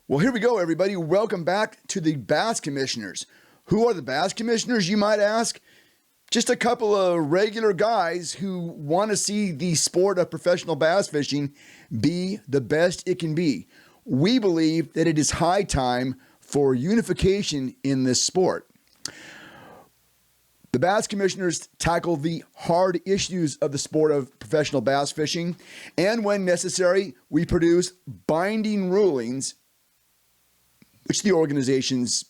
Well, here we go, everybody. Welcome back to the Bass Commissioners. Who are the Bass Commissioners, you might ask? Just a couple of regular guys who want to see the sport of professional bass fishing be the best it can be. We believe that it is high time for unification in this sport. The Bass Commissioners tackle the hard issues of the sport of professional bass fishing, and when necessary, we produce binding rulings which the organizations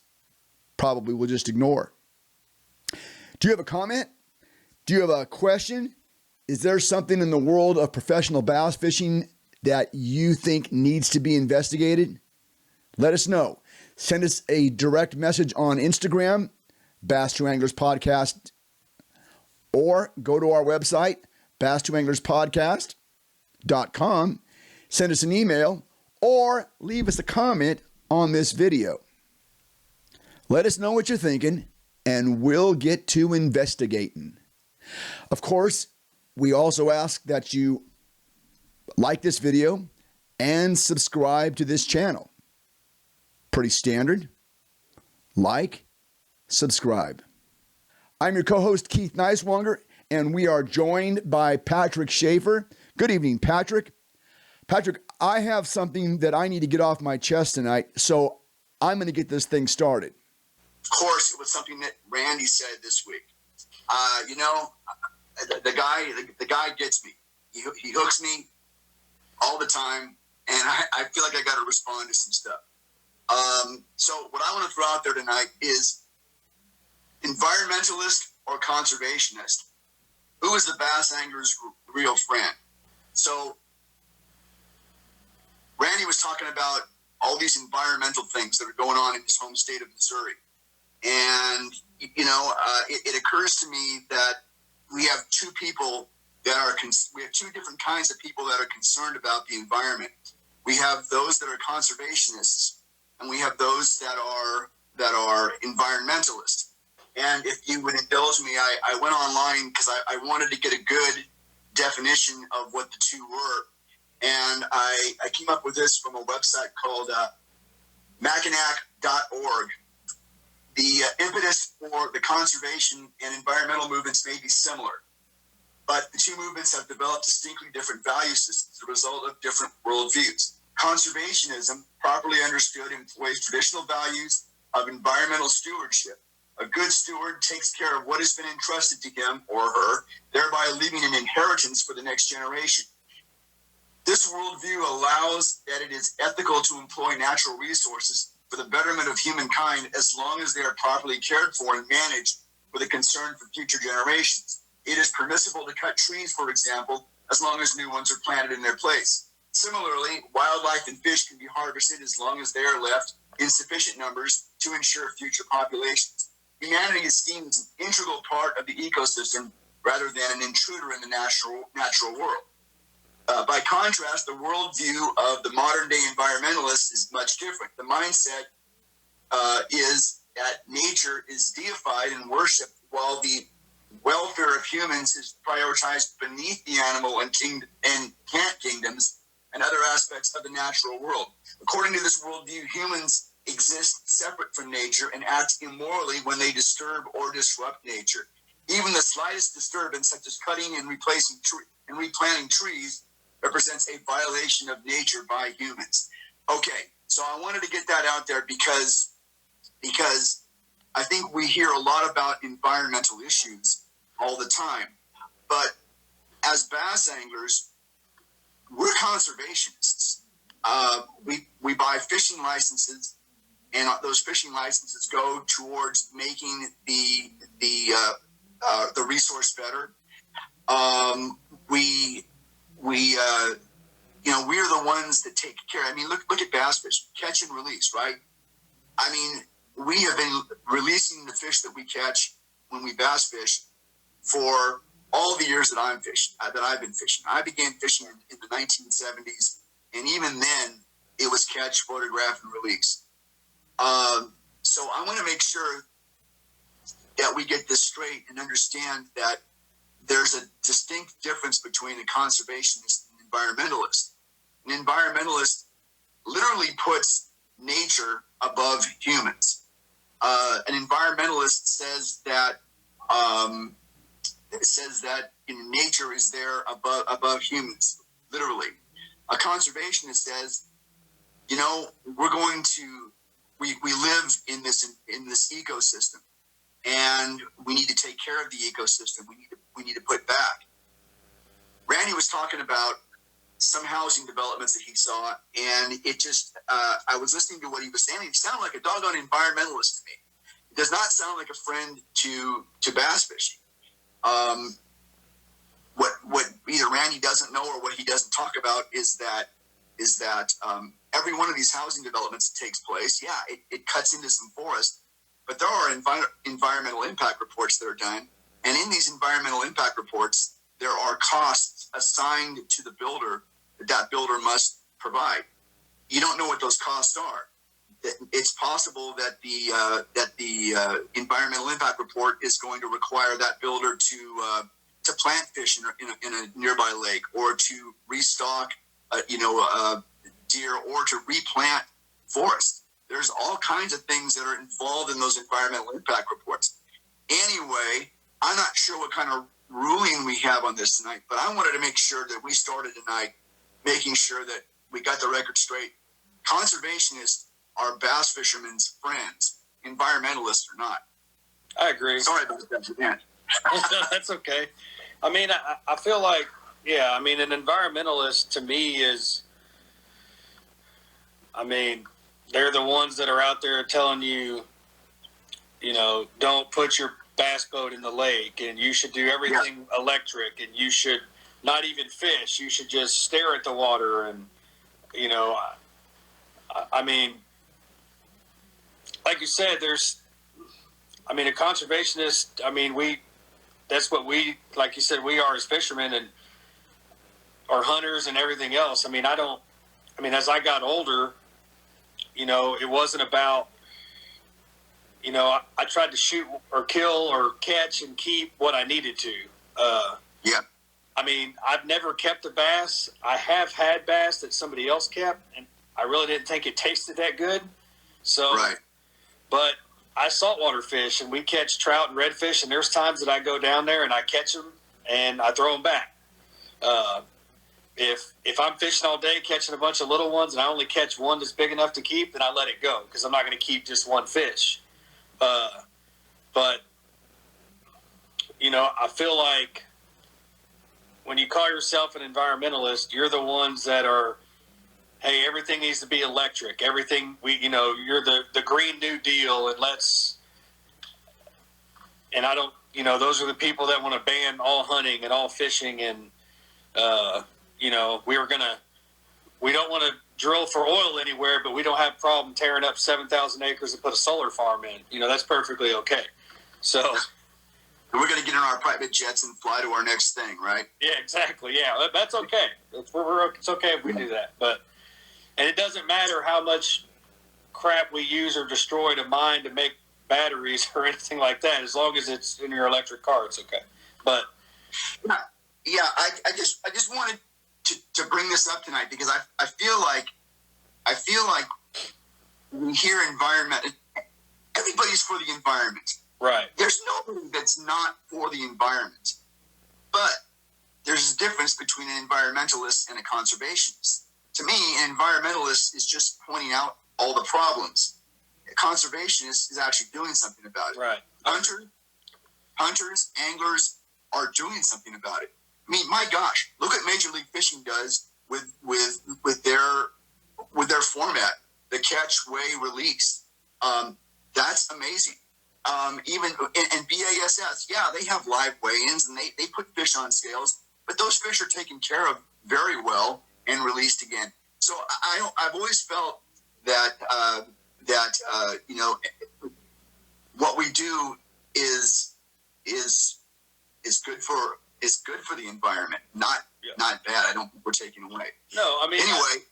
probably will just ignore. Do you have a comment? Do you have a question? Is there something in the world of professional bass fishing that you think needs to be investigated? Let us know. Send us a direct message on Instagram, Bass 2 Anglers Podcast, or go to our website, bass2anglerspodcast.com. Send us an email or leave us a comment on this video. Let us know what you're thinking, and we'll get to investigating. Of course, we also ask that you like this video and subscribe to this channel. Pretty standard. Like, subscribe. I'm your co-host, Keith Neiswanger, and we are joined by Patrick Schaefer. Good evening, Patrick. Patrick, I have something that I need to get off my chest tonight, so I'm going to get this thing started. Of course, it was something that Randy said this week. The guy gets me. He hooks me all the time, and I feel like I got to respond to some stuff. So what I want to throw out there tonight is environmentalist or conservationist. Who is the bass angler's real friend? So Randy was talking about all these environmental things that are going on in his home state of Missouri. And, it occurs to me that we have two different kinds of people that are concerned about the environment. We have those that are conservationists, and we have those that are environmentalists. And if you would indulge me, I went online because I wanted to get a good definition of what the two were. And I came up with this from a website called Mackinac.org. The impetus for the conservation and environmental movements may be similar, but the two movements have developed distinctly different value systems as a result of different worldviews. Conservationism, properly understood, employs traditional values of environmental stewardship. A good steward takes care of what has been entrusted to him or her, thereby leaving an inheritance for the next generation. This worldview allows that it is ethical to employ natural resources for the betterment of humankind as long as they are properly cared for and managed with a concern for future generations. It is permissible to cut trees, for example, as long as new ones are planted in their place. Similarly, wildlife and fish can be harvested as long as they are left in sufficient numbers to ensure future populations. Humanity is seen as an integral part of the ecosystem rather than an intruder in the natural world. By contrast, the worldview of the modern-day environmentalist is much different. The mindset is that nature is deified and worshipped, while the welfare of humans is prioritized beneath the animal and plant kingdoms and other aspects of the natural world. According to this worldview, humans exist separate from nature and act immorally when they disturb or disrupt nature. Even the slightest disturbance, such as cutting and replanting trees, represents a violation of nature by humans. Okay, so I wanted to get that out there because I think we hear a lot about environmental issues all the time. But as bass anglers, we're conservationists. We buy fishing licenses, and those fishing licenses go towards making the resource better. We're the ones that take care. I mean, look at bass fish, catch and release, right? I mean, we have been releasing the fish that we catch when we bass fish for all the years that I've been fishing. I began fishing in the 1970s, and even then, it was catch, photograph, and release. So I want to make sure that we get this straight and understand that there's a distinct difference between a conservationist and environmentalist. An environmentalist literally puts nature above humans. An environmentalist says that nature is there above humans, literally. A conservationist says, we live in this ecosystem, and we need to take care of the ecosystem. We need to put back. Randy was talking about some housing developments that he saw, and it just I was listening to what he was saying. He sounded like a doggone environmentalist to me. It does not sound like a friend to bass fishing. What either Randy doesn't know or what he doesn't talk about is that every one of these housing developments that takes place, it cuts into some forest, but there are environmental impact reports that are done, and in these environmental impact reports, there are costs assigned to the builder that builder must provide. You don't know what those costs are. It's possible that the environmental impact report is going to require that builder to plant fish in a nearby lake, or to restock deer, or to replant forest. There's all kinds of things that are involved in those environmental impact reports. Anyway, I'm not sure what kind of ruling we have on this tonight, but I wanted to make sure that we started tonight making sure that we got the record straight. Conservationists are bass fishermen's friends. Environmentalists are not. I agree. Sorry about that, Dan. That's okay. I mean, I feel like, an environmentalist to me is, they're the ones that are out there telling you, don't put your bass boat in the lake, and you should do everything electric, and you should not even fish. You should just stare at the water. And, like you said, a conservationist, that's what we, like you said, we are as fishermen and or hunters and everything else. As I got older, it wasn't about, I tried to shoot or kill or catch and keep what I needed to. I've never kept a bass. I have had bass that somebody else kept, and I really didn't think it tasted that good. So, right. But I saltwater fish, and we catch trout and redfish, and there's times that I go down there and I catch them and I throw them back. If I'm fishing all day catching a bunch of little ones and I only catch one that's big enough to keep, then I let it go, because I'm not going to keep just one fish. But I feel like when you call yourself an environmentalist, you're the ones that are, hey, everything needs to be electric. Everything you're the Green New Deal, and I don't, those are the people that want to ban all hunting and all fishing, and we don't want to drill for oil anywhere, but we don't have a problem tearing up 7,000 acres and put a solar farm in. That's perfectly okay. So we're going to get in our private jets and fly to our next thing, right? Yeah, exactly. Yeah, that's okay. It's okay if we do that. And it doesn't matter how much crap we use or destroy to mine to make batteries or anything like that. As long as it's in your electric car, it's okay. But I just wanted to bring this up tonight, because I feel like we hear environment. Everybody's for the environment. Right. There's nobody that's not for the environment. But there's a difference between an environmentalist and a conservationist. To me, an environmentalist is just pointing out all the problems. A conservationist is actually doing something about it. Right. Hunters, anglers are doing something about it. My gosh, look what Major League Fishing does with their format, the catch, weigh, release. That's amazing. Even and BASS, they have live weigh-ins and they put fish on scales, but those fish are taken care of very well and released again. So I've always felt that what we do is good for the environment, not bad. I don't think we're taking away. No, anyway.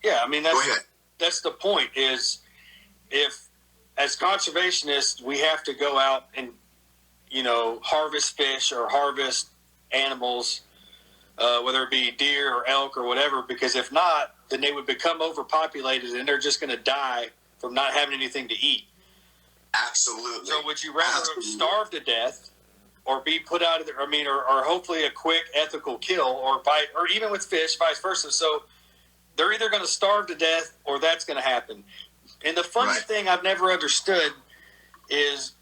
Go ahead. That's the point. Is if as conservationists we have to go out and harvest fish or harvest animals whether it be deer or elk or whatever, because if not, then they would become overpopulated and they're just going to die from not having anything to eat. Absolutely. So would you rather starve to death or be put out of there? I mean, or hopefully a quick ethical kill, or even with fish, vice versa. So they're either going to starve to death or that's going to happen. And the funny thing I've never understood is,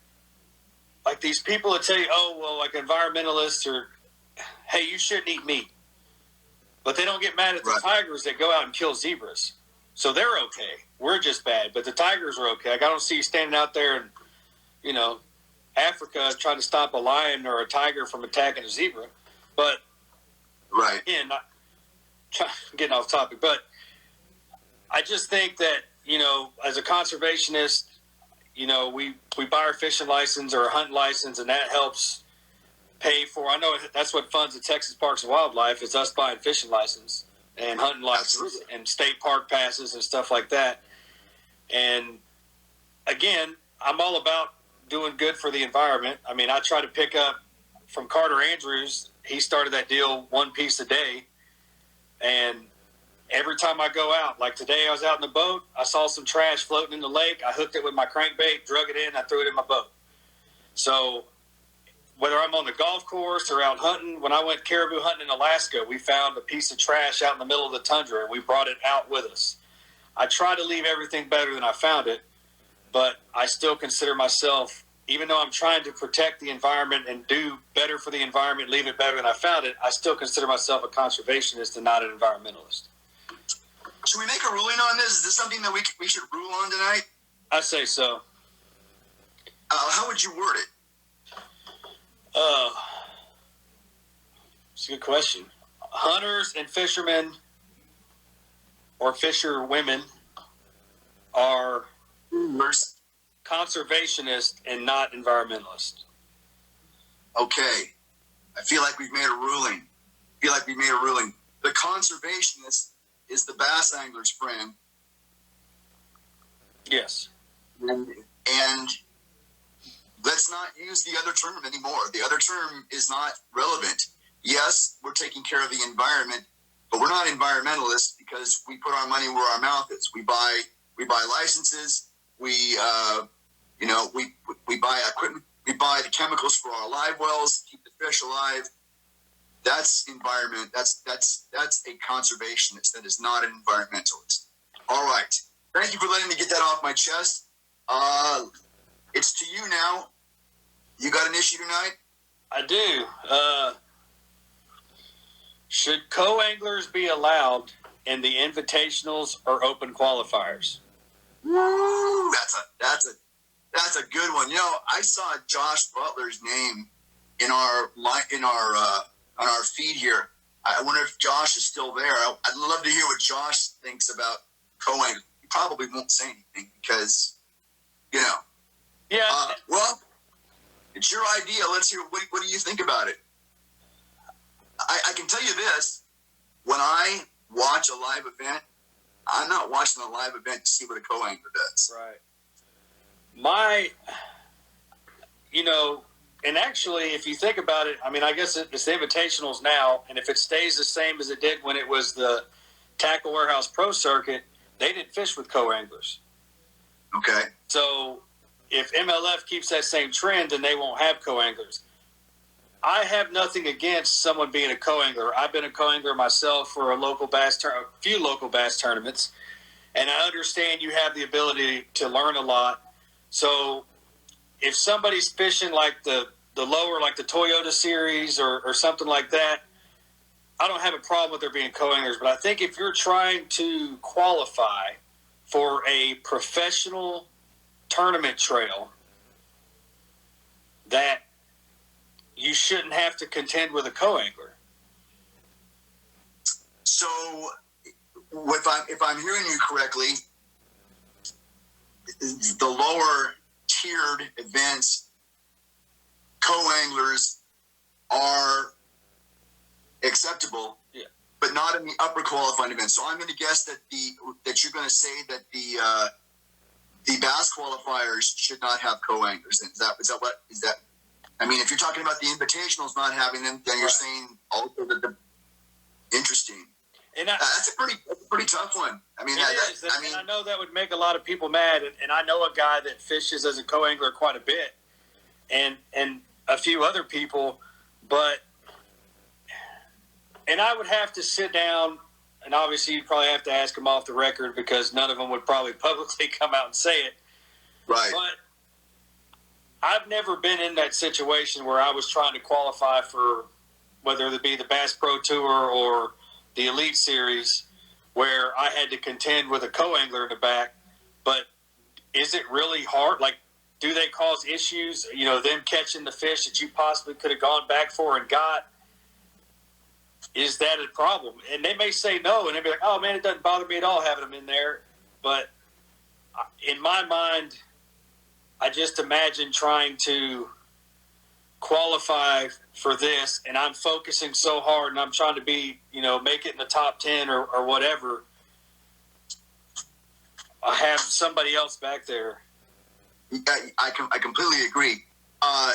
like, these people that tell you, oh, well, like environmentalists or, hey, you shouldn't eat meat. But they don't get mad at the tigers that go out and kill zebras. So they're okay. We're just bad. But the tigers are okay. Like, I don't see you standing out there in, Africa trying to stop a lion or a tiger from attacking a zebra. But, again, getting off topic. But I just think that, as a conservationist, we buy our fishing license or a hunting license, and that helps pay for. I know that's what funds the Texas Parks and Wildlife, is us buying fishing license and hunting license and state park passes and stuff like that. And again, I'm all about doing good for the environment. I mean, I try to pick up from Carter Andrews. He started that deal, one piece a day, and every time I go out, like today I was out in the boat, I saw some trash floating in the lake. I hooked it with my crankbait, drug it in, I threw it in my boat. So whether I'm on the golf course or out hunting, when I went caribou hunting in Alaska, we found a piece of trash out in the middle of the tundra, and we brought it out with us. I try to leave everything better than I found it, but I still consider myself, even though I'm trying to protect the environment and do better for the environment, leave it better than I found it, I still consider myself a conservationist and not an environmentalist. Should we make a ruling on this? Is this something that we should rule on tonight? I say so. How would you word it? It's a good question. Hunters and fishermen or fisher women are conservationists and not environmentalists. Okay. I feel like we've made a ruling. The conservationist is the bass angler's friend. Yes. And let's not use the other term anymore. The other term is not relevant. Yes, we're taking care of the environment, but we're not environmentalists because we put our money where our mouth is. We buy licenses. We buy equipment. We buy the chemicals for our live wells, keep the fish alive. That's environment. That's a conservationist. That is not an environmentalist. All right. Thank you for letting me get that off my chest. It's to you now. You got an issue tonight? I do. Should co-anglers be allowed in the invitationals or open qualifiers? Woo! That's a good one. I saw Josh Butler's name in our on our feed here. I wonder if Josh is still there. I'd love to hear what Josh thinks about co-angling. He probably won't say anything because, Yeah. Well, it's your idea. Let's hear. What do you think about it? I can tell you this: when I watch a live event, I'm not watching a live event to see what a co-angler does. Right. And actually, if you think about it, I mean, I guess it's the invitationals now, and if it stays the same as it did when it was the Tackle Warehouse Pro Circuit, they didn't fish with co-anglers. Okay. So if MLF keeps that same trend, then they won't have co-anglers. I have nothing against someone being a co-angler. I've been a co-angler myself for a few local bass tournaments, and I understand you have the ability to learn a lot. So if somebody's fishing like the lower, like the Toyota series or something like that, I don't have a problem with there being co-anglers. But I think if you're trying to qualify for a professional tournament trail, that you shouldn't have to contend with a co-angler. So, if I'm hearing you correctly, the lower tiered events, co-anglers are acceptable, but not in the upper qualifying events. So I'm going to guess that you're going to say that the bass qualifiers should not have co-anglers. Is that? I mean, if you're talking about the invitationals not having them, then you're saying also that Interesting. And That's a pretty tough one. I mean, and I know that would make a lot of people mad. And I know a guy that fishes as a co-angler quite a bit, and a few other people, and I would have to sit down, and obviously you'd probably have to ask them off the record because none of them would probably publicly come out and say it. Right. But I've never been in that situation where I was trying to qualify for whether it be the Bass Pro Tour or the Elite Series, where I had to contend with a co-angler in the back. But is it really hard? Like, do they cause issues? You know, them catching the fish that you possibly could have gone back for and got. Is that a problem? And they may say no, and they'd be like, oh, man, it doesn't bother me at all having them in there. But in my mind, I just imagine trying to qualify for this, and I'm focusing so hard, and I'm trying to be, you know, make it in the top 10 or whatever. I have somebody else back there. I completely agree. I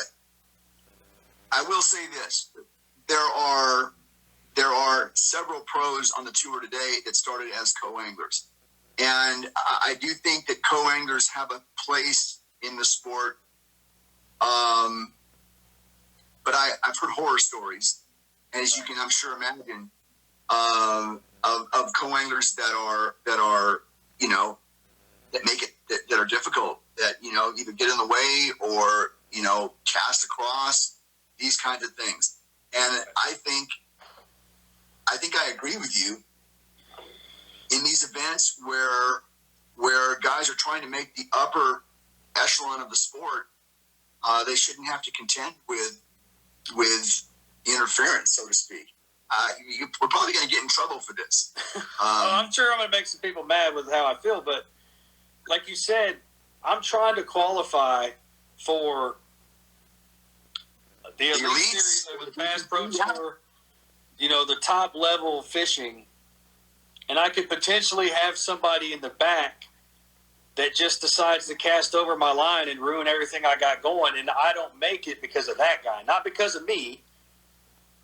will say this: there are several pros on the tour today that started as co-anglers, and I do think that co-anglers have a place in the sport. But I've heard horror stories, as you can, I'm sure, imagine, of co-anglers that are you know, that make it that are difficult, that, you know, either get in the way or, you know, cast across, these kinds of things. And I think I agree with you. In these events where guys are trying to make the upper echelon of the sport, they shouldn't have to contend with interference, so to speak. We're probably going to get in trouble for this. I'm sure I'm going to make some people mad with how I feel, but like you said, I'm trying to qualify for the Elite Series or the Bass Pro Tour, you know, the top level fishing, and I could potentially have somebody in the back that just decides to cast over my line and ruin everything I got going, and I don't make it because of that guy, not because of me,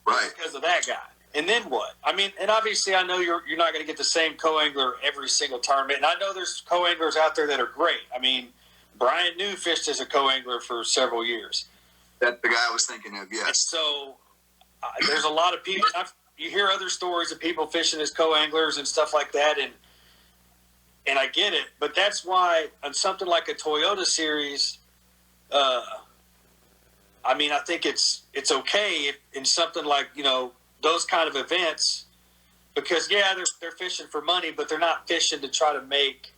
right? Because of that guy. And then what? I mean, and obviously I know you're not going to get the same co-angler every single tournament, and I know there's co-anglers out there that are great. I mean, Brian New fished as a co-angler for several years. That's the guy I was thinking of, yes. And so there's a lot of people. You hear other stories of people fishing as co-anglers and stuff like that, and I get it, but that's why on something like a Toyota Series, I mean, I think it's okay in something like, you know, those kind of events, because yeah, they're fishing for money, but they're not fishing to try to make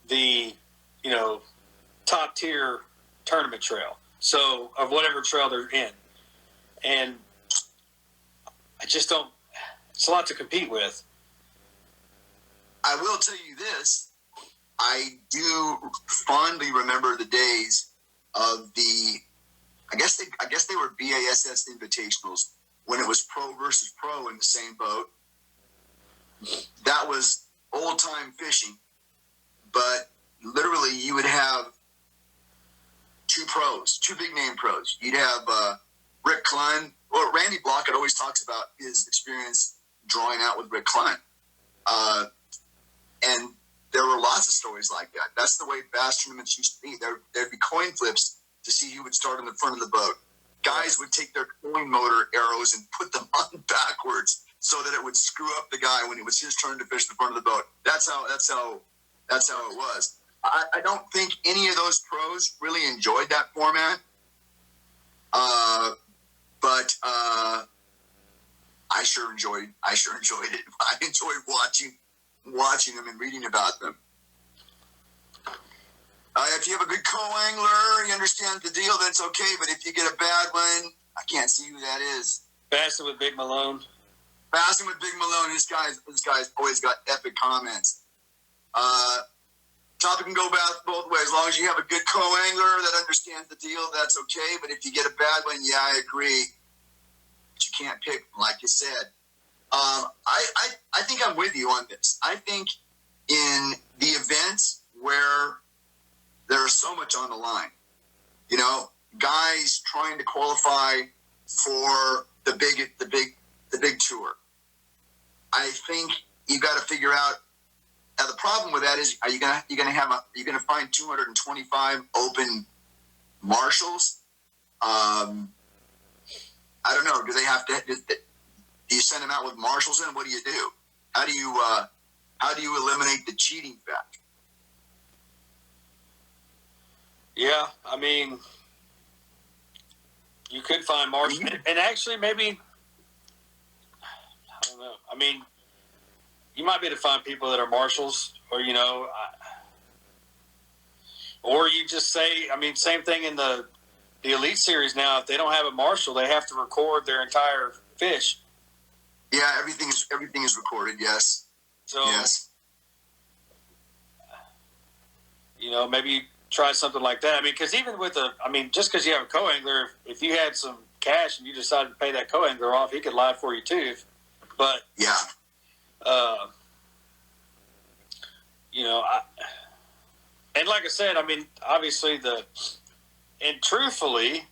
the, you know, top tier tournament trail. So of whatever trail they're in, and I just don't. It's a lot to compete with. I will tell you this: I do fondly remember the days of the. I guess they were BASS Invitationals when it was pro versus pro in the same boat. That was old time fishing, but literally you would have two pros, two big name pros. You'd have Rick Klein. Well, Randy Blockett always talks about his experience drawing out with Rick Klein. And there were lots of stories like that. That's the way bass tournaments used to be. There'd be coin flips to see who would start in the front of the boat. Guys would take their coin motor arrows and put them on backwards so that it would screw up the guy when it was his turn to fish the front of the boat. That's how it was. I don't think any of those pros really enjoyed that format. But I sure enjoyed it. I enjoyed watching them and reading about them. If you have a good co-angler, you understand the deal, that's okay. But if you get a bad one, I can't see who that is. Bassing with Big Malone. Bassing with Big Malone. This guy's always got epic comments. Topic can go both ways. As long as you have a good co-angler that understands the deal, that's okay. But if you get a bad one, yeah, I agree. But you can't pick, like you said. I think I'm with you on this. I think in the events where there's so much on the line, you know, guys trying to qualify for the big tour, I think you got to figure out. Now the problem with that is, you're gonna find 225 open marshals? I don't know. Do they have to? Do you send them out with marshals in? What do you do? How do you eliminate the cheating factor? Yeah, I mean, you could find marshals, and actually maybe, I don't know. I mean, you might be able to find people that are marshals, or or you just say, I mean, same thing in the Elite Series now. If they don't have a marshal, they have to record their entire fish. Yeah, everything is recorded. Yes. So yes. Maybe try something like that. I mean, because even with just because you have a co-angler, if you had some cash and you decided to pay that co-angler off, he could lie for you too. But yeah. And like I said, I mean, obviously and truthfully,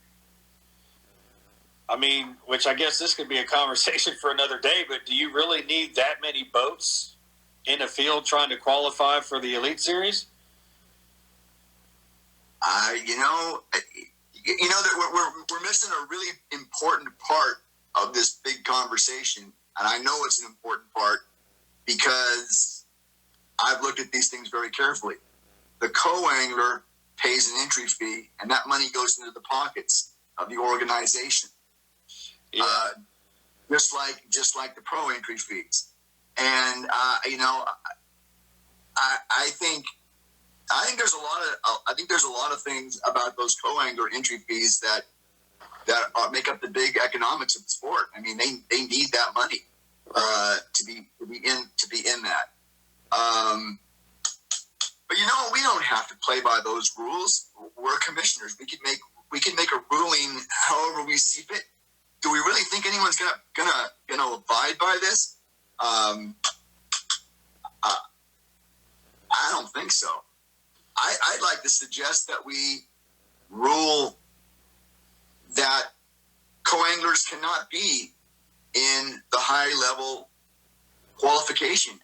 I mean, which I guess this could be a conversation for another day, but do you really need that many boats in a field trying to qualify for the Elite Series? That we're missing a really important part of this big conversation, and I know it's an important part because I've looked at these things very carefully. The co-angler pays an entry fee, and that money goes into the pockets of the organization. Yeah. Just like the pro entry fees, and I think there's a lot of things about those co-angler entry fees that make up the big economics of the sport. I mean, they need that money to be in that. But we don't have to play by those rules. We're commissioners. We can make a ruling however we see fit. Do we really think anyone's gonna abide by this? I don't think so. I'd like to suggest that we rule that co-anglers cannot be in the high-level qualification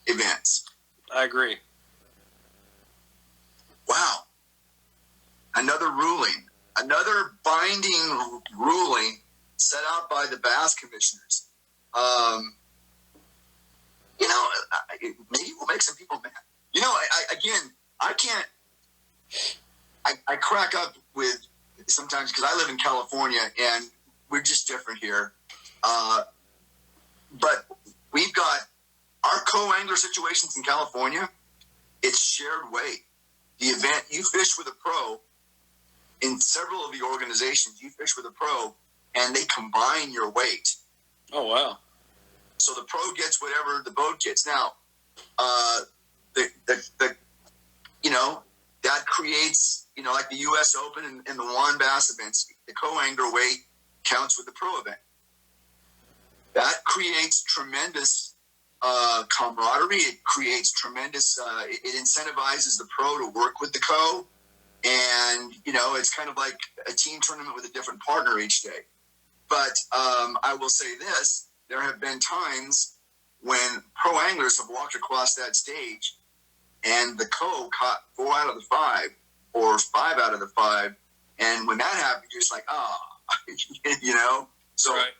events. I agree. Wow. Another binding ruling set out by the bass commissioners. Maybe we'll make some people mad. I crack up with sometimes because I live in California and we're just different here. But we've got our co-angler situations in California. It's shared weight. The event you fish with a pro in several of the organizations, you fish with a pro and they combine your weight. Oh, wow. So the pro gets whatever the boat gets. Now, that creates, like the U.S. Open and the WAN Bass events, the co-angler weight counts with the pro event. That creates tremendous camaraderie. It creates tremendous, it incentivizes the pro to work with the co. And, it's kind of like a team tournament with a different partner each day. But I will say this, there have been times when pro anglers have walked across that stage and the co caught 4 out of the 5 or 5 out of the 5. And when that happens, you're just like, So right.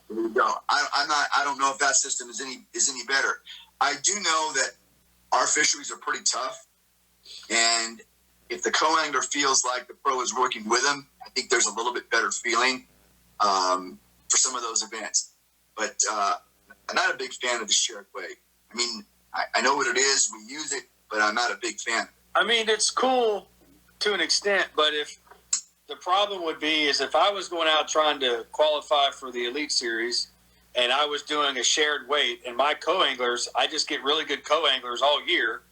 There you go. I don't know if that system is any better. I do know that our fisheries are pretty tough. And if the co-angler feels like the pro is working with him, I think there's a little bit better feeling for some of those events. But I'm not a big fan of the shared weight. I mean, I know what it is. We use it, but I'm not a big fan. I mean, it's cool to an extent, but if the problem would be is if I was going out trying to qualify for the Elite Series and I was doing a shared weight and my co-anglers, I just get really good co-anglers all year.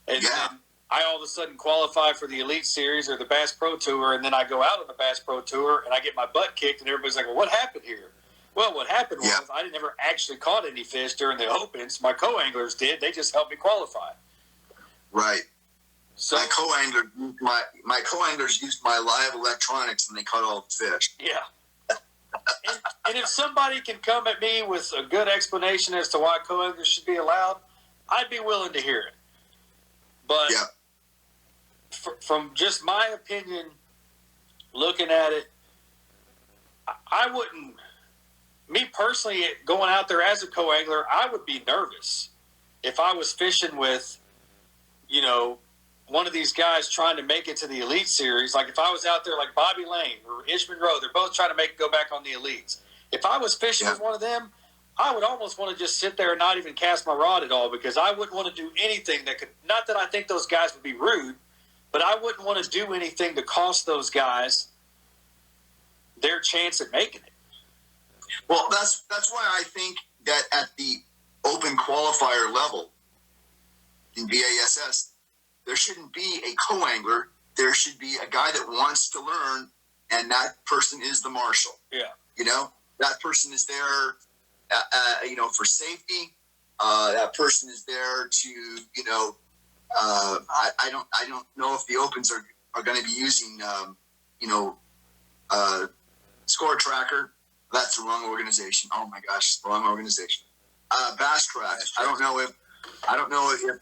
And then I all of a sudden qualify for the Elite Series or the Bass Pro Tour, and then I go out on the Bass Pro Tour and I get my butt kicked and everybody's like, well, what happened here? Well, what happened was I never actually caught any fish during the Opens. My co-anglers did. They just helped me qualify. Right. So my co-anglers used my live electronics and they caught all the fish. Yeah. and if somebody can come at me with a good explanation as to why co-anglers should be allowed, I'd be willing to hear it. But Yeah. From just my opinion, looking at it, I wouldn't. Me personally, going out there as a co-angler, I would be nervous if I was fishing with, one of these guys trying to make it to the Elite Series. Like if I was out there like Bobby Lane or Ishman Rowe, they're both trying to go back on the Elites. If I was fishing with one of them, I would almost want to just sit there and not even cast my rod at all, because I wouldn't want to do anything that could, not that I think those guys would be rude, but I wouldn't want to do anything to cost those guys their chance at making it. Well, that's why I think that at the open qualifier level in BASS, there shouldn't be a co-angler. There should be a guy that wants to learn, and that person is the marshal. Yeah. That person is there, for safety. That person is there to, I don't know if the opens are going to be using, Score Tracker. That's the wrong organization. Oh my gosh, the wrong organization. Bass Tracks. I don't know if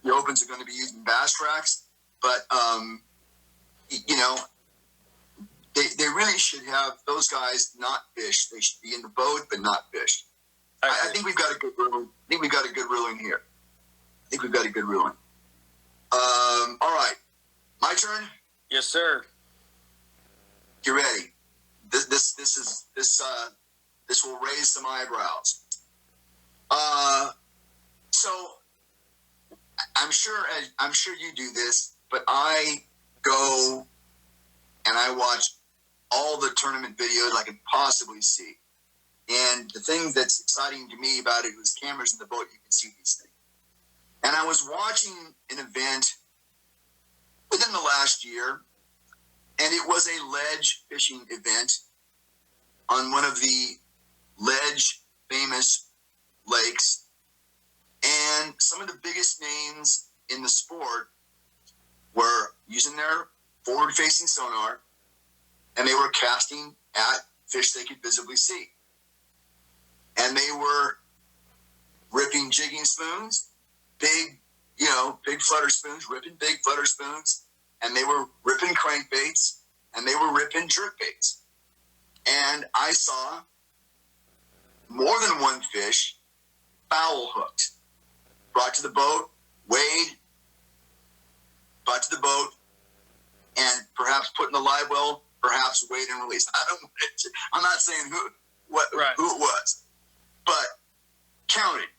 the opens are going to be using Bass Tracks, but they really should have those guys not fish. They should be in the boat but not fish. I think we've got a good ruling. Here. All right, my turn. Yes, sir. You ready? This will raise some eyebrows. So I'm sure you do this, but I go and I watch all the tournament videos I can possibly see. And the thing that's exciting to me about it was cameras in the boat. You can see these things. And I was watching an event within the last year, and it was a ledge fishing event on one of the ledge famous lakes. And some of the biggest names in the sport were using their forward-facing sonar, and they were casting at fish they could visibly see. And they were ripping jigging spoons, big flutter spoons, ripping big flutter spoons, and they were ripping crankbaits, and they were ripping jerkbaits. And I saw more than one fish foul hooked, brought to the boat, weighed, brought to the boat, and perhaps put in the live well, perhaps weighed and released. I'm not saying who it was, but counted.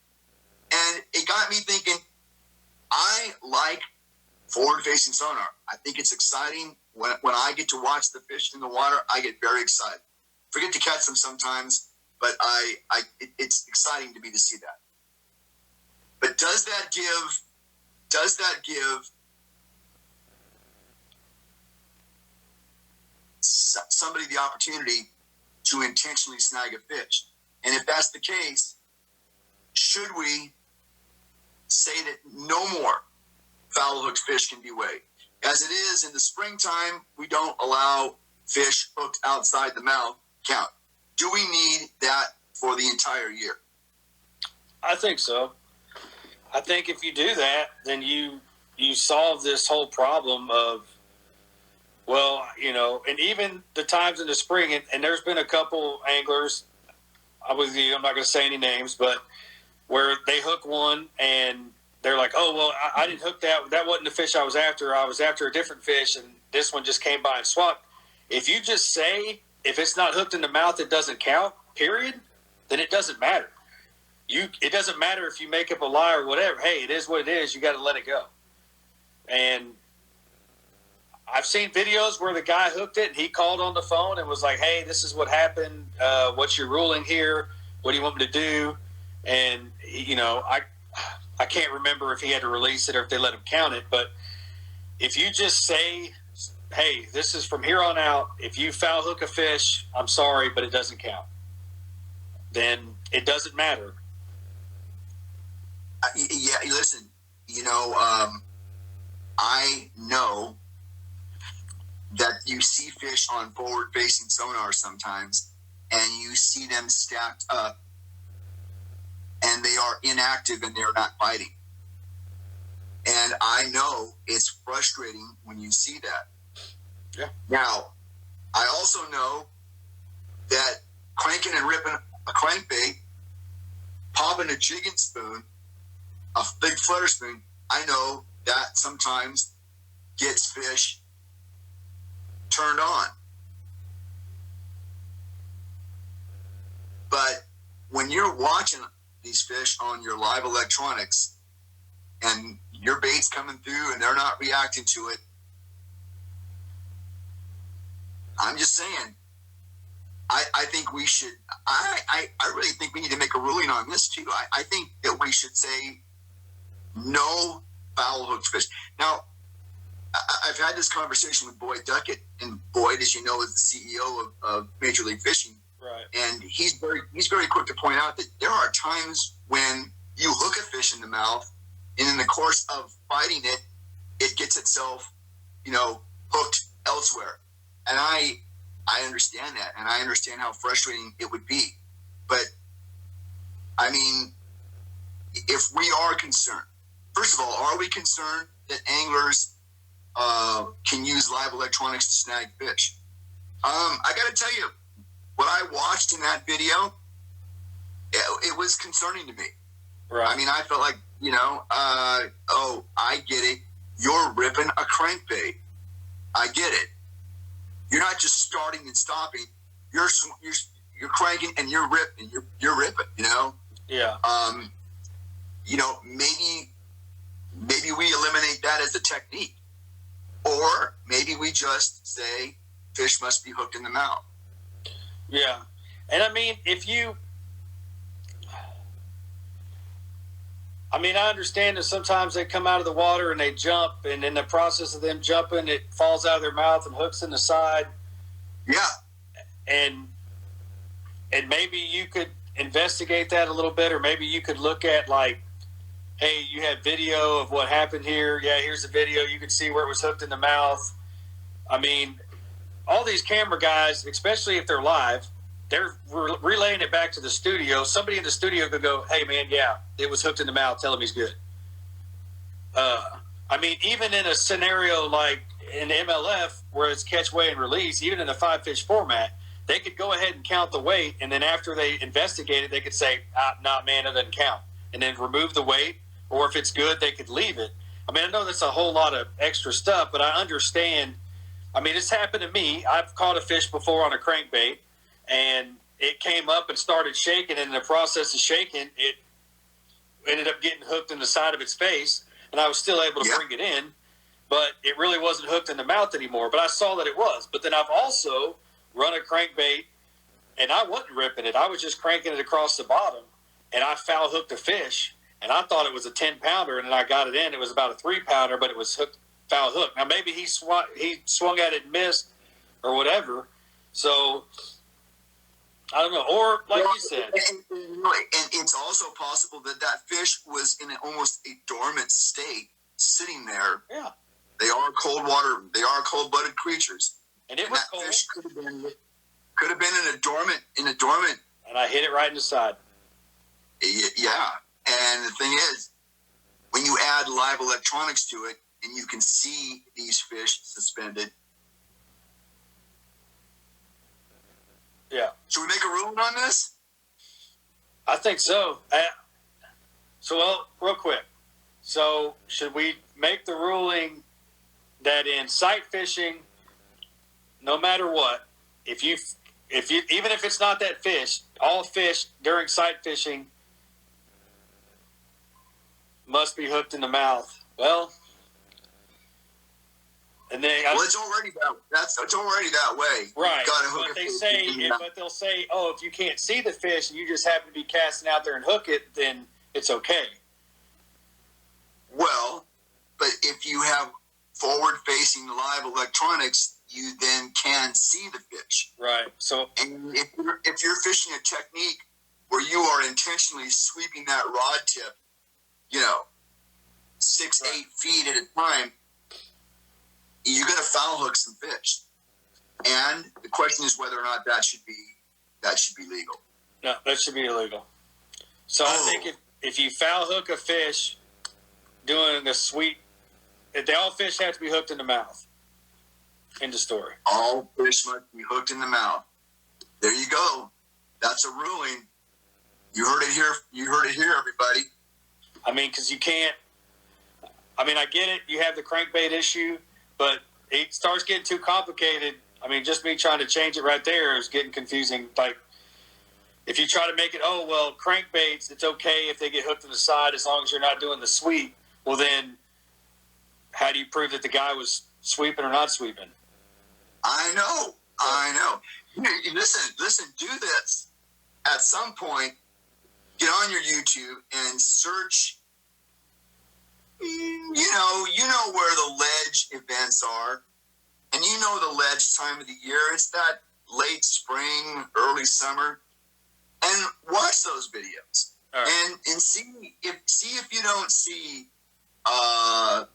And it got me thinking, I like forward-facing sonar. I think it's exciting. When I get to watch the fish in the water, I get very excited. Forget to catch them sometimes, but it's exciting to me to see that. But does that give somebody the opportunity to intentionally snag a fish? And if that's the case, should we say that no more foul hooked fish can be weighed? As it is in the springtime, we don't allow fish hooked outside the mouth count. Do we need that for the entire year? I think so. I think if you do that, then you solve this whole problem of, and even the times in the spring, and there's been a couple anglers, I'm not going to say any names, but where they hook one and they're like, oh, well, I didn't hook that. That wasn't the fish I was after. I was after a different fish, and this one just came by and swapped. If you just say, if it's not hooked in the mouth, it doesn't count, period, then it doesn't matter. It doesn't matter if you make up a lie or whatever. Hey, it is what it is. You got to let it go. And I've seen videos where the guy hooked it and he called on the phone and was like, hey, this is what happened. What's your ruling here? What do you want me to do? And, I can't remember if he had to release it or if they let him count it. But if you just say, hey, this is from here on out, if you foul hook a fish, I'm sorry, but it doesn't count, then it doesn't matter. Yeah, listen, I know that you see fish on forward-facing sonar sometimes, and you see them stacked up and they are inactive and they're not biting. And I know it's frustrating when you see that. Yeah. Now, I also know that cranking and ripping a crankbait, popping a jigging spoon, a big flutter spoon, I know that sometimes gets fish turned on. But when you're watching these fish on your live electronics and your bait's coming through and they're not reacting to it, I'm just saying, I think we should, I really think we need to make a ruling on this too. I think that we should say no foul hooked fish. Now, I've had this conversation with Boyd Duckett, and Boyd, as you know, is the CEO of Major League Fishing. Right. And he's very quick to point out that there are times when you hook a fish in the mouth, and in the course of fighting it, it gets itself, hooked elsewhere. And I understand that, and I understand how frustrating it would be. But I mean, if we are concerned, first of all, are we concerned that anglers can use live electronics to snag fish? I got to tell you, what I watched in that video, it was concerning to me. Right. I mean, I felt like, oh, I get it. You're ripping a crankbait. I get it. You're not just starting and stopping. You're cranking and you're ripping. You're ripping. Yeah. Maybe we eliminate that as a technique, or maybe we just say fish must be hooked in the mouth. Yeah. And I mean, I understand that sometimes they come out of the water and they jump, and in the process of them jumping, it falls out of their mouth and hooks in the side. Yeah. And maybe you could investigate that a little bit, or maybe you could look at, like, hey, you have video of what happened here. Yeah, here's the video. You can see where it was hooked in the mouth. I mean, all these camera guys, especially if they're live, they're relaying it back to the studio. Somebody in the studio could go, hey, man, yeah, it was hooked in the mouth. Tell him he's good. I mean, even in a scenario like in MLF where it's catch, weigh, and release, even in a 5-fish format, they could go ahead and count the weight, and then after they investigate it, they could say, nah, man, it doesn't count, and then remove the weight, or if it's good, they could leave it. I mean, I know that's a whole lot of extra stuff, but I understand. I mean, it's happened to me. I've caught a fish before on a crankbait, and it came up and started shaking, and in the process of shaking, it ended up getting hooked in the side of its face, and I was still able to bring it in, but it really wasn't hooked in the mouth anymore. But I saw that it was. But then I've also run a crankbait, and I wasn't ripping it. I was just cranking it across the bottom, and I foul hooked a fish, and I thought it was a 10-pounder, and then I got it in. It was about a 3-pounder, but it was foul hooked. Now, maybe he swung at it and missed or whatever. So, I don't know. Or, like you said. And it's also possible that fish was in almost a dormant state, sitting there. Yeah. They are cold-blooded creatures. And it was that cold. Fish could have been in a dormant. And I hit it right in the side. Yeah. And the thing is, when you add live electronics to it, and you can see these fish suspended. Yeah. Should we make a ruling on this? I think so. Well, real quick. So, should we make the ruling that in sight fishing, no matter what, if you even if it's not that fish, all fish during sight fishing must be hooked in the mouth? Well, and then it's already that way. Right. You gotta hook but it. they'll say, oh, if you can't see the fish and you just happen to be casting out there and hook it, then it's okay. Well, but if you have forward-facing live electronics, you then can see the fish. Right. So, and if you're fishing a technique where you are intentionally sweeping that rod tip, 6-8 feet at a time, you're going to foul hook some fish. And the question is whether or not that should be that should be legal. No, that should be illegal. So I think if you foul hook a fish doing a sweet, all fish have to be hooked in the mouth. End of story. All fish must be hooked in the mouth. There you go. That's a ruling. You heard it here. You heard it here, everybody. I mean, because you can't. I mean, I get it. You have the crankbait issue, but it starts getting too complicated. I mean, just me trying to change it right there is getting confusing. Like, if you try to make it, oh, well, crankbaits, it's okay if they get hooked to the side as long as you're not doing the sweep. Well, then how do you prove that the guy was sweeping or not sweeping? I know. Listen, do this. At some point, get on your YouTube and search, you know where the ledge events are. And you know the ledge time of the year. It's that late spring, early summer. And watch those videos. Right. And see if you don't see, I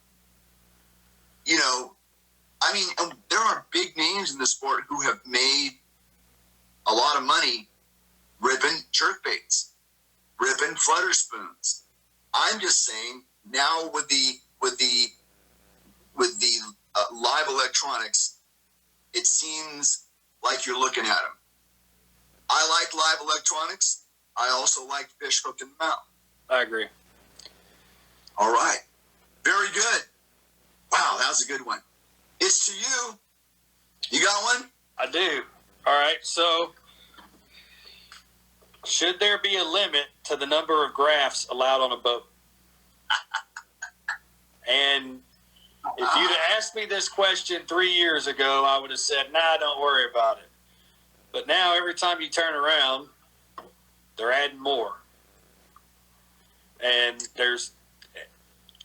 mean, there are big names in the sport who have made a lot of money ripping jerkbaits, ripping flutter spoons. I'm just saying now with the live electronics, it seems like you're looking at them. I like live electronics. I also like fish hooked in the mouth. I agree. All right. Very good. Wow, that was a good one. It's to you. You got one? I do. All right. So, should there be a limit to the number of graphs allowed on a boat? And if you'd have asked me this question 3 years ago, I would have said, nah, don't worry about it. But now every time you turn around, they're adding more. And there's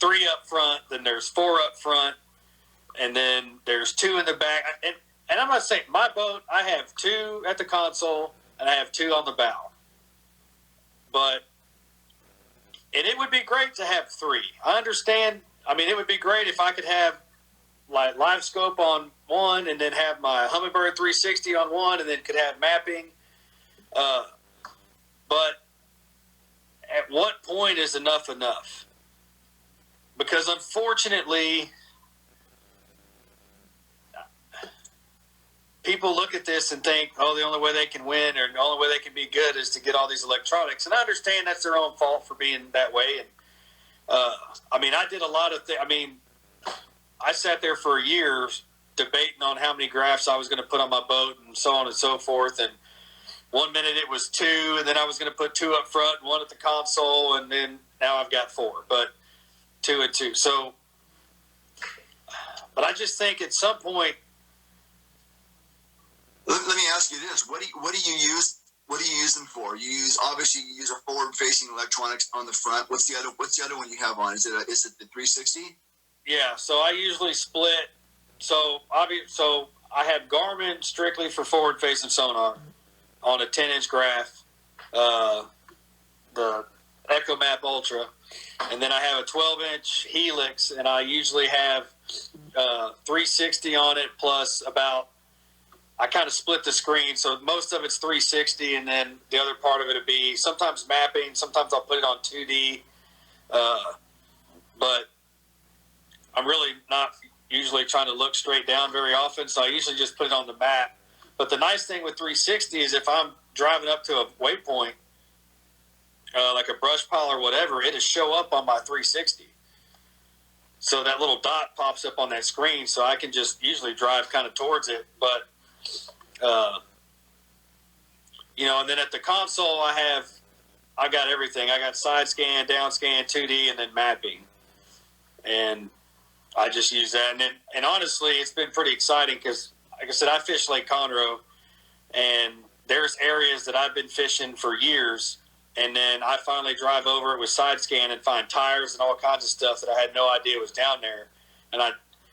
3 up front, then there's 4 up front, and then there's 2 in the back. And I'm not saying my boat, I have 2 at the console, and I have 2 on the bow. And it would be great to have 3. I understand. I mean, it would be great if I could have like live scope on one and then have my Humminbird 360 on one and then could have mapping. But at what point is enough? Because unfortunately, people look at this and think, oh, the only way they can win or the only way they can be good is to get all these electronics. And I understand that's their own fault for being that way. And I mean, I did a lot of things. I mean, I sat there for years debating on how many graphs I was going to put on my boat and so on and so forth. And one minute it was 2, and then I was going to put 2 up front and 1 at the console, and then now I've got 4, but 2 and 2. So, but I just think at some point. Let me ask you this: What do you use? What do you use them for? You use a forward-facing electronics on the front. What's the other one you have on? Is it the 360? Yeah. So I usually split. So I have Garmin strictly for forward-facing sonar on a 10-inch graph, the EchoMap Ultra, and then I have a 12-inch Helix, and I usually have 360 on it plus about. I kind of split the screen, so most of it's 360, and then the other part of it would be sometimes mapping. Sometimes I'll put it on 2D, but I'm really not usually trying to look straight down very often, so I usually just put it on the map. But the nice thing with 360 is if I'm driving up to a waypoint, like a brush pile or whatever, it'll show up on my 360. So that little dot pops up on that screen, so I can just usually drive kind of towards it, but and then at the console, I got everything. I got side scan, down scan, 2D, and then mapping. And I just use that. And honestly, it's been pretty exciting because, like I said, I fish Lake Conroe, and there's areas that I've been fishing for years. And then I finally drive over it with side scan and find tires and all kinds of stuff that I had no idea was down there.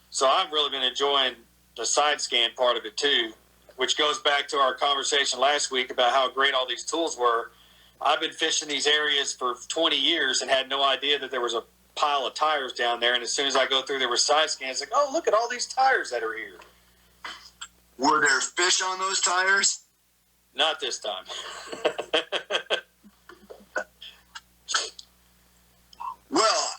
So I've really been enjoying the side scan part of it too, which goes back to our conversation last week about how great all these tools were. I've been fishing these areas for 20 years and had no idea that there was a pile of tires down there. And as soon as I go through, there were side scans like, oh, look at all these tires that are here. Were there fish on those tires? Not this time. Well,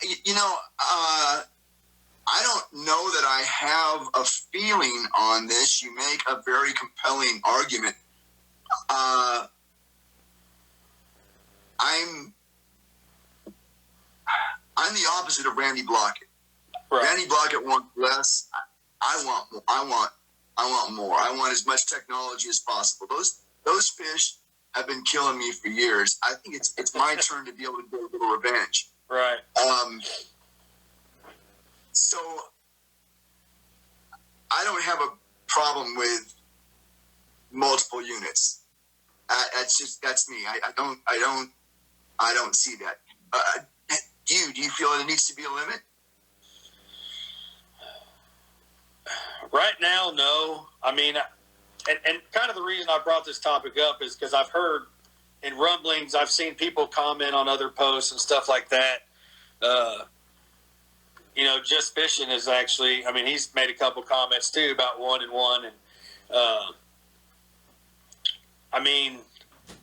I don't know that I have a feeling on this. You make a very compelling argument. I'm the opposite of Randy Blockett. Right. Randy Blockett wants less. I want more. I want more. I want as much technology as possible. Those fish have been killing me for years. I think it's my turn to be able to get a little revenge. Right. So I don't have a problem with multiple units. That's me. I don't see that. Do you feel there needs to be a limit? Right now, no. I mean, and kind of the reason I brought this topic up is because I've heard in rumblings, I've seen people comment on other posts and stuff like that. Just Fishing is actually, I mean, he's made a couple comments too about 1 and 1. And, I mean,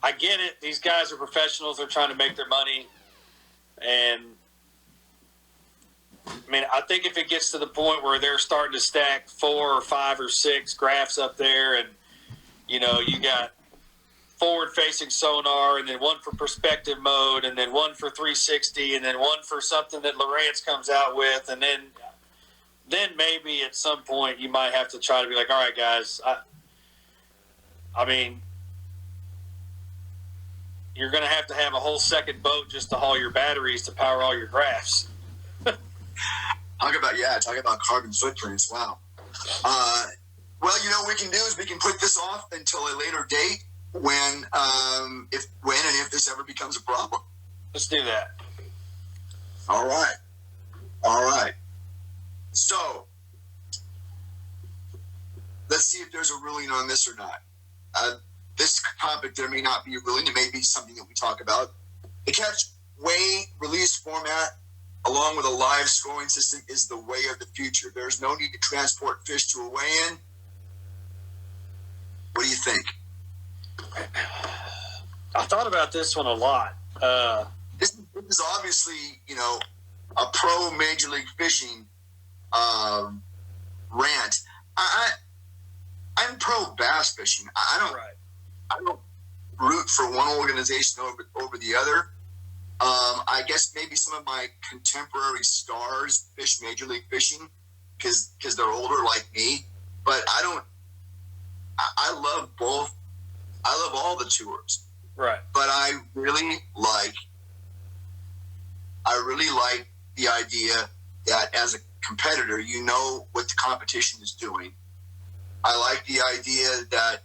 I get it. These guys are professionals. They're trying to make their money. And, I mean, I think if it gets to the point where they're starting to stack 4 or 5 or 6 graphs up there and, you got forward-facing sonar and then one for perspective mode and then one for 360 and then one for something that Lowrance comes out with, and then maybe at some point you might have to try to be like, all right, guys, I mean, you're going to have a whole second boat just to haul your batteries to power all your graphs. Talk about carbon footprints. Wow. Well, what we can do is we can put this off until a later date when and if this ever becomes a problem. Let's do that. All right. So let's see if there's a ruling on this or not. This topic, there may not be a ruling. It may be something that we talk about. The catch weigh release format, along with a live scoring system, is the way of the future. There's no need to transport fish to a weigh-in. What do you think? I thought about this one a lot. This is obviously, a pro Major League Fishing rant. I'm pro bass fishing. I don't root for one organization over the other. I guess maybe some of my contemporary stars fish Major League Fishing because they're older like me. But I love both. I love all the tours. Right. But I really like the idea that as a competitor, you know what the competition is doing. I like the idea that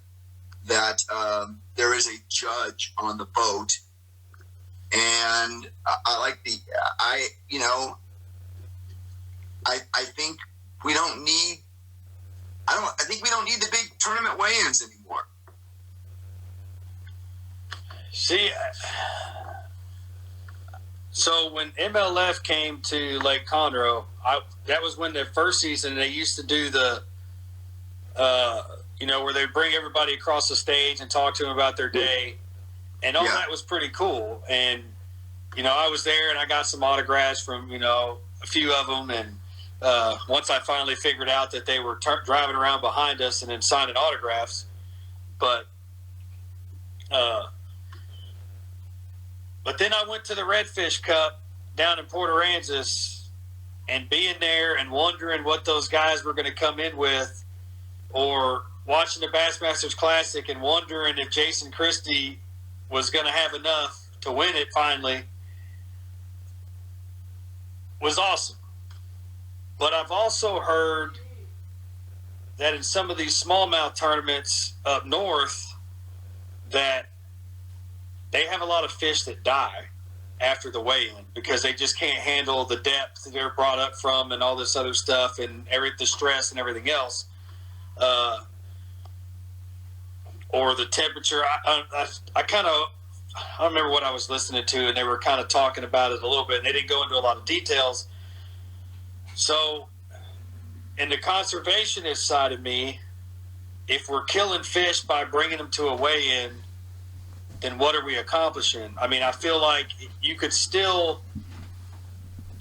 there is a judge on the boat. And I like I think we don't need the big tournament weigh-ins anymore. See, so when MLF came to Lake Conroe, that was when their first season they used to do the, where they bring everybody across the stage and talk to them about their day. And all that was pretty cool. And, I was there and I got some autographs from, a few of them. And once I finally figured out that they were driving around behind us and then signing autographs. But then I went to the Redfish Cup down in Port Aransas, and being there and wondering what those guys were going to come in with, or watching the Bassmasters Classic and wondering if Jason Christie was going to have enough to win it finally, was awesome. But I've also heard that in some of these smallmouth tournaments up north that they have a lot of fish that die after the weigh-in because they just can't handle the depth that they're brought up from and all this other stuff and the stress and everything else. Or the temperature. I don't remember what I was listening to, and they were kind of talking about it a little bit, and they didn't go into a lot of details. So in the conservationist side of me, if we're killing fish by bringing them to a weigh-in, then what are we accomplishing? I mean, I feel like you could still,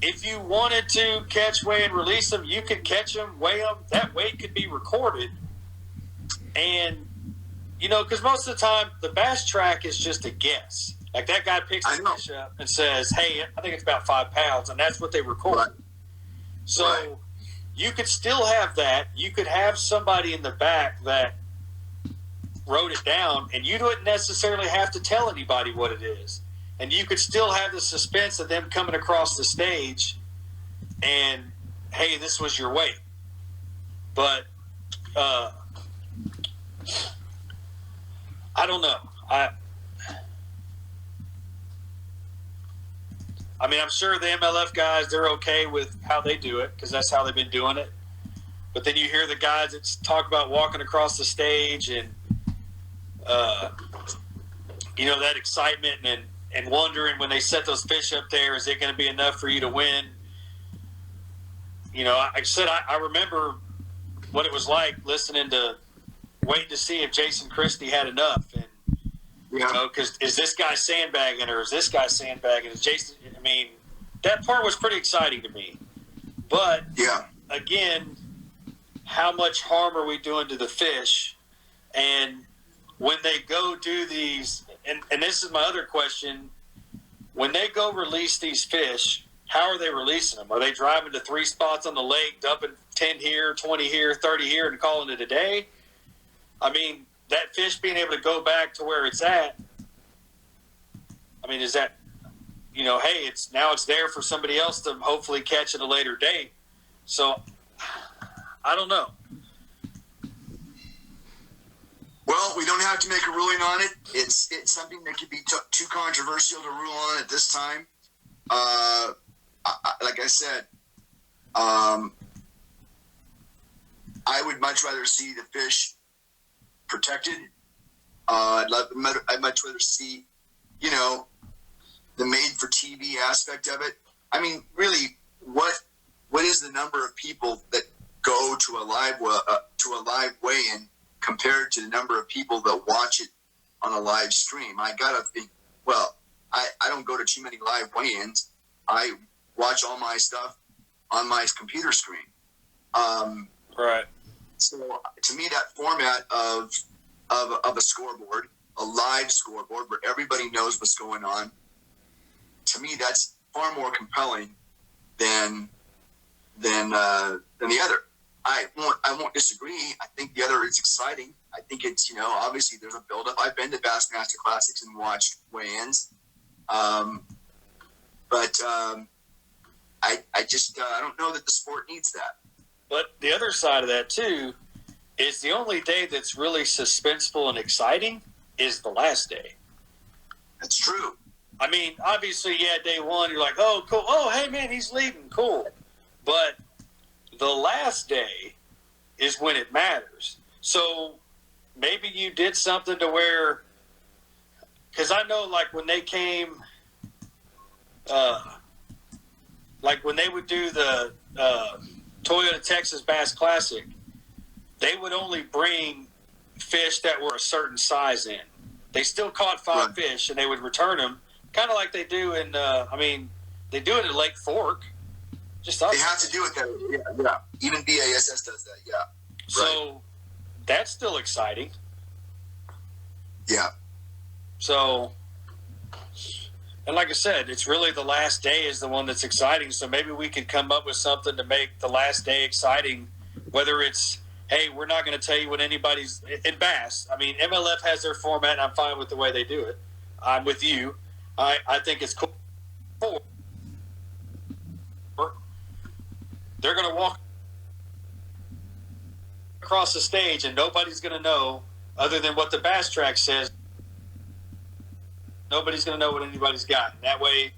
if you wanted to catch, weigh, and release them, you could catch them, weigh them. That weight could be recorded. And, you know, because most of the time, the bass track is just a guess. Like that guy picks the fish up and says, hey, I think it's about 5 pounds, and that's what they record. Right. So Right. you could still have that. You could have somebody in the back that wrote it down, and you wouldn't necessarily have to tell anybody what it is. And you could still have the suspense of them coming across the stage and, hey, this was your weight. But I don't know. I mean, I'm sure the MLF guys, they're okay with how they do it because that's how they've been doing it. But then you hear the guys that talk about walking across the stage and, you know, that excitement and wondering when they set those fish up there, is it going to be enough for you to win? You know, like I said, I remember what it was like listening to, waiting to see if Jason Christie had enough. And, you know, because is this guy sandbagging or is this guy sandbagging? Is Jason, I mean, that part was pretty exciting to me. But, again, how much harm are we doing to the fish? And when they go do these, and this is my other question, when they go release these fish, how are they releasing them? Are they driving to 3 spots on the lake, dumping 10 here, 20 here, 30 here, and calling it a day? I mean, that fish being able to go back to where it's at, I mean, is that, you know, hey, it's there for somebody else to hopefully catch at a later date. So, I don't know. Well, we don't have to make a ruling on it. It's something that could be too controversial to rule on at this time. Like I said, I would much rather see the fish protected. I'd much rather see, you know, the made-for-TV aspect of it. I mean, really, what is the number of people that go to a live weigh-in compared to the number of people that watch it on a live stream? I gotta think. Well, I don't go to too many live weigh-ins. I watch all my stuff on my computer screen. Right. So to me, that format of a scoreboard, a live scoreboard where everybody knows what's going on, to me, that's far more compelling than the other. I won't disagree. I think the other is exciting. I think it's, you know, obviously there's a buildup. I've been to Bassmaster Classics and watched weigh-ins. But I just I don't know that the sport needs that. But the other side of that, too, is the only day that's really suspenseful and exciting is the last day. That's true. I mean, obviously, yeah, day one, you're like, oh, cool. Oh, hey, man, he's leading. Cool. But the last day is when it matters. So maybe you did something to where, because I know, like, when they came, like, when they would do the Toyota Texas Bass Classic, they would only bring fish that were a certain size in. They still caught 5 fish, and they would return them, kind of like they do in, they do it at Lake Fork. Just they have to do it that way. Yeah. Even BASS does that, yeah. So that's still exciting. Yeah. So, and like I said, it's really the last day is the one that's exciting. So maybe we could come up with something to make the last day exciting, whether it's, hey, we're not going to tell you what anybody's in bass. I mean, MLF has their format, and I'm fine with the way they do it. I'm with you. I think it's cool. They're going to walk across the stage, and nobody's going to know, other than what the Bass Track says, nobody's going to know what anybody's got. That way,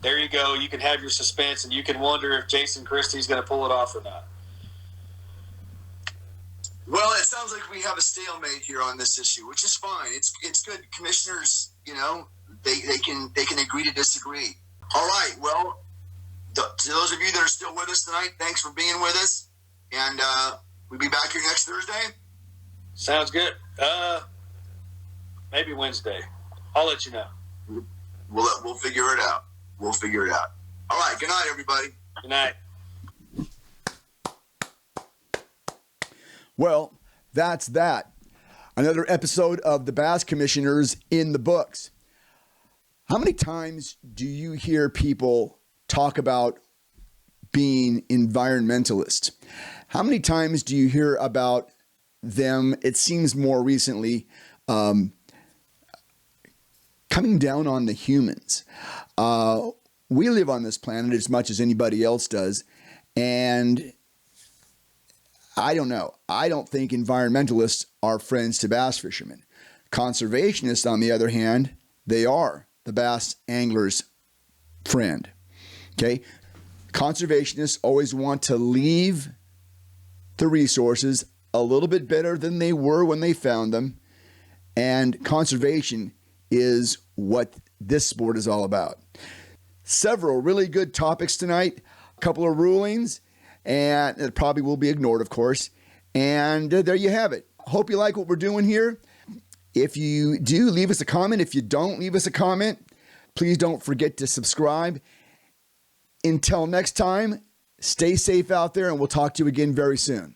there you go. You can have your suspense, and you can wonder if Jason Christie's going to pull it off or not. Well, it sounds like we have a stalemate here on this issue, which is fine. It's good. Commissioners, you know, they can agree to disagree. All right. Well, to those of you that are still with us tonight, thanks for being with us. And we'll be back here next Thursday. Sounds good. Maybe Wednesday. I'll let you know. We'll figure it out. We'll figure it out. All right. Good night, everybody. Good night. Well, that's that. Another episode of the Bass Commissioners in the books. How many times do you hear people talk about being environmentalists? How many times do you hear about them, it seems more recently, coming down on the humans? We live on this planet as much as anybody else does, and I don't know. I don't think environmentalists are friends to bass fishermen. Conservationists, on the other hand, they are the bass angler's friend. Okay? Conservationists always want to leave the resources a little bit better than they were when they found them. And conservation is what this sport is all about. Several really good topics tonight, a couple of rulings, and it probably will be ignored, of course. And there you have it. Hope you like what we're doing here. If you do, leave us a comment. If you don't, leave us a comment. Please don't forget to subscribe. Until next time, stay safe out there, and we'll talk to you again very soon.